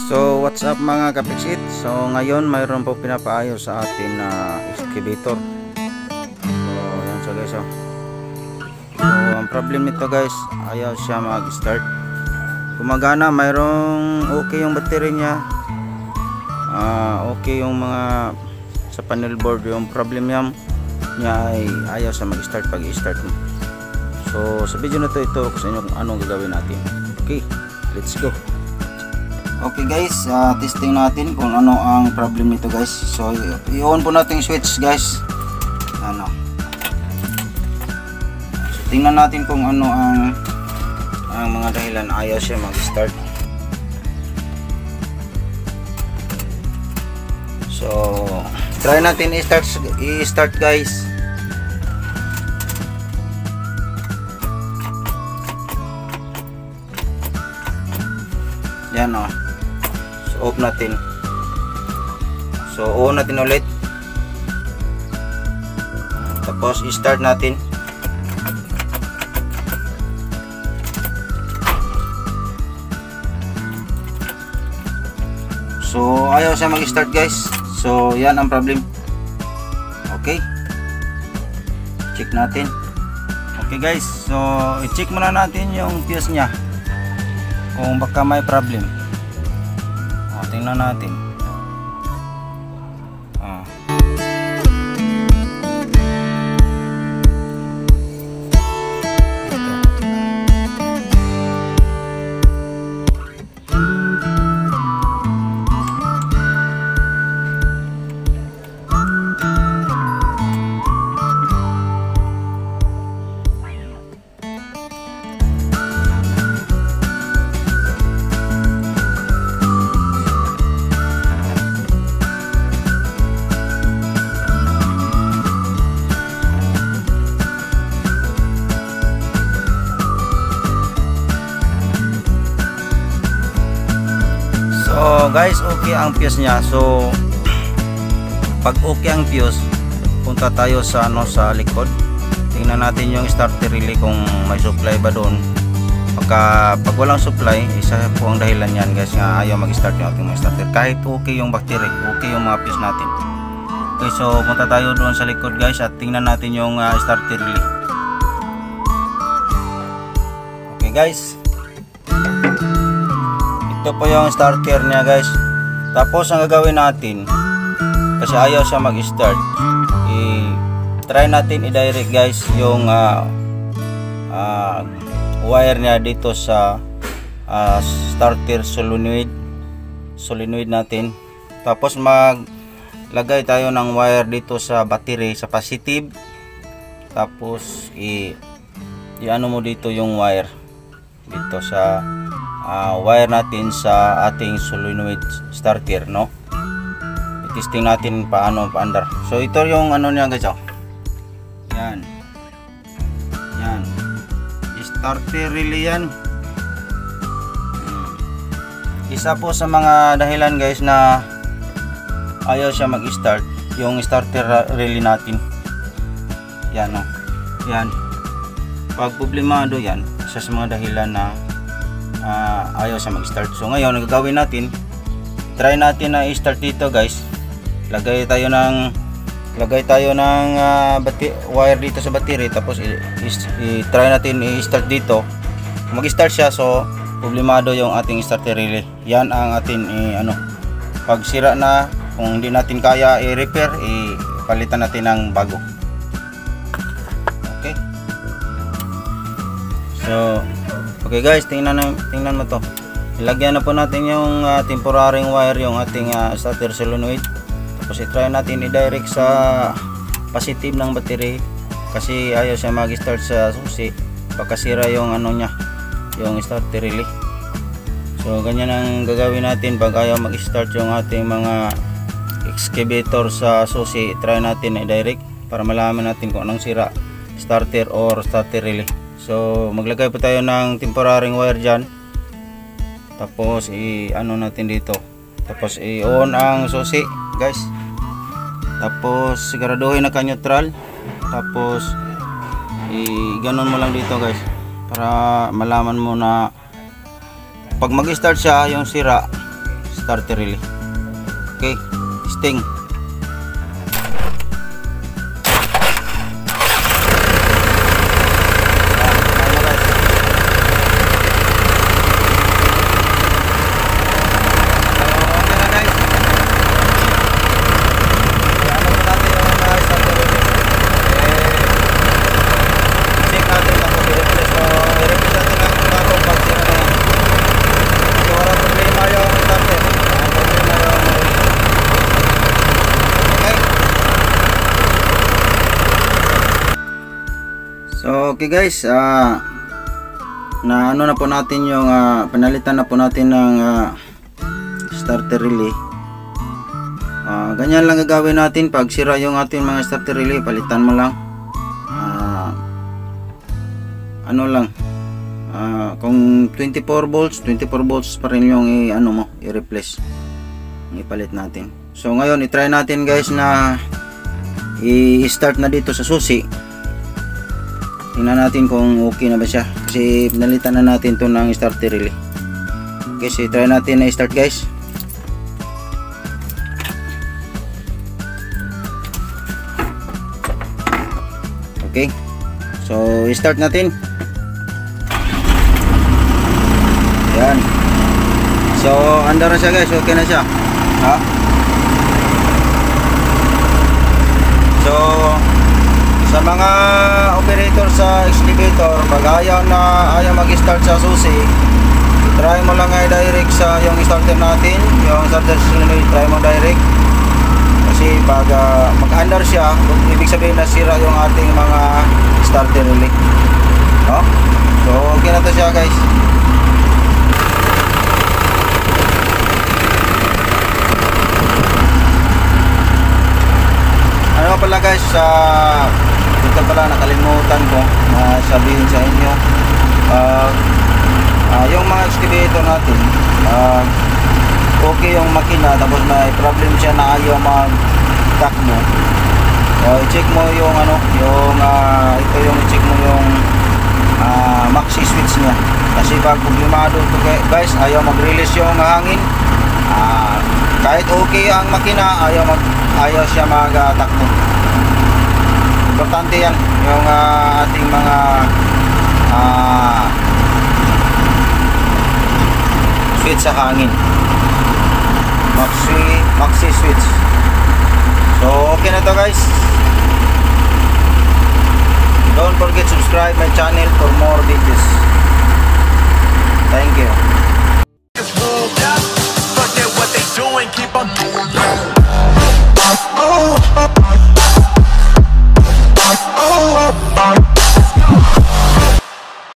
So what's up mga kapitsit? So ngayon mayroon po pinapaayos sa atin na excavator. So yan siya guys. So ang problem nito guys, ayaw siya mag-start. Gumagana, mayroong okay yung battery niya, okay yung mga sa panel board. Yung problem niya ay ayaw siya mag-start pag i-start mo. So sa video na to, ituro ko sa inyo kung anong gagawin natin. Okay, let's go. Okay guys, testing natin kung ano ang problem nito guys. So i-on po natin yung switch guys. So tingnan natin kung ano ang mga dahilan ayaw siya mag-start. So try natin i-start guys. Yan o. So off natin. So on natin ulit. Tapos i-start natin. So ayaw siya mag-start guys. So yan ang problem. Okay, check natin. Okay guys, so i-check muna natin yung fuse nya kung baka may problem. Tingnan natin. So guys, okay ang fuse niya. So pag okay ang fuse, punta tayo sa sa likod. Tingnan natin yung starter relay kung may supply ba doon. Pag walang supply, isa po ang dahilan yan guys nga ayaw mag-start yung ating mga starter. Kahit okay yung battery, okay yung mga fuse natin. Okay, so punta tayo doon sa likod guys at tingnan natin yung starter relay. Okay guys, ito po yung starter niya guys. Tapos ang gagawin natin, kasi ayaw siya mag-start, try natin i-direct guys yung wire niya dito sa starter solenoid natin. Tapos maglagay tayo ng wire dito sa battery, sa positive. Tapos i-ano mo dito yung wire dito sa wire natin sa ating solenoid starter, no? I-testing natin paano paandar. So ito yung ano niya guys, yan starter relay yan. Isa po sa mga dahilan guys na ayaw siya mag-start yung starter relay natin. Yan o, yan pag problemado yan, isa sa mga dahilan na ayaw siya mag-start. So ngayon ang gagawin natin, try natin na i-start dito guys. Lagay tayo ng wire dito sa battery. Tapos i-try natin i-start dito. Mag-start siya, so problemado yung ating starter relay. Yan ang atin pag sira na, kung hindi natin kaya i-repair, ipalitan natin ng bago. Okay, so okay guys, tingnan mo to. Ilagyan na po natin yung temporary wire, yung ating starter solenoid. Tapos i-try natin i-direct sa positive ng battery kasi ayaw siya mag-start sa susi. Pagkasira yung niya, yung starter relay. So ganyan ang gagawin natin pag ayaw mag-start yung ating mga excavator sa susi. I-try natin i-direct para malaman natin kung anong sira, starter or starter relay. So maglagay po tayo ng temporary wire dyan. Tapos i-ano natin dito. Tapos i-on ang susi guys. Tapos siguraduhin na ka-neutral. Tapos i-ganon mo lang dito guys para malaman mo na pag mag-start siya yung sira, starter relay. Okay, testing. So okay guys, na ano na po natin yung panalitan na po natin ng starter relay. Ganyan lang gagawin natin pag sira yung ating mga starter relay, palitan mo lang. Ano lang, kung 24 volts pa rin yung ano mo, i-replace, ipalit natin. So ngayon i-try natin guys na i-start na dito sa susi. Tingnan natin kung okay na ba siya, kasi pinalitan na natin to ng starter relay. Okay, so try natin na i-start guys. Okay, so i-start natin. Yan. So andar na siya guys, okay na siya. So sa mga operator sa excavator, pag ayaw mag-start sa susi, try mo lang ay direct sa yung starter natin, yung starter solenoid, try mo direct. Kasi pag mag-under siya, ibig sabihin na sira yung ating mga starter relay. No? So okay na to siya guys. Ano pala guys, ito pala nakalimutan ko na sabihin sa inyo, yung mga excavator natin, okay yung makina, tapos may problem siya na ayaw mag-takbo. I-check mo yung ito yung i-check mo yung maxi switch niya, kasi pag problemado ito guys, ayaw mag-release yung hangin. Kahit okay ang makina, ayaw siya mag-takbo. Importante yan, yung ating mga switch sa hangin, maxi switch. So okay na to guys. Don't forget subscribe my channel for more videos.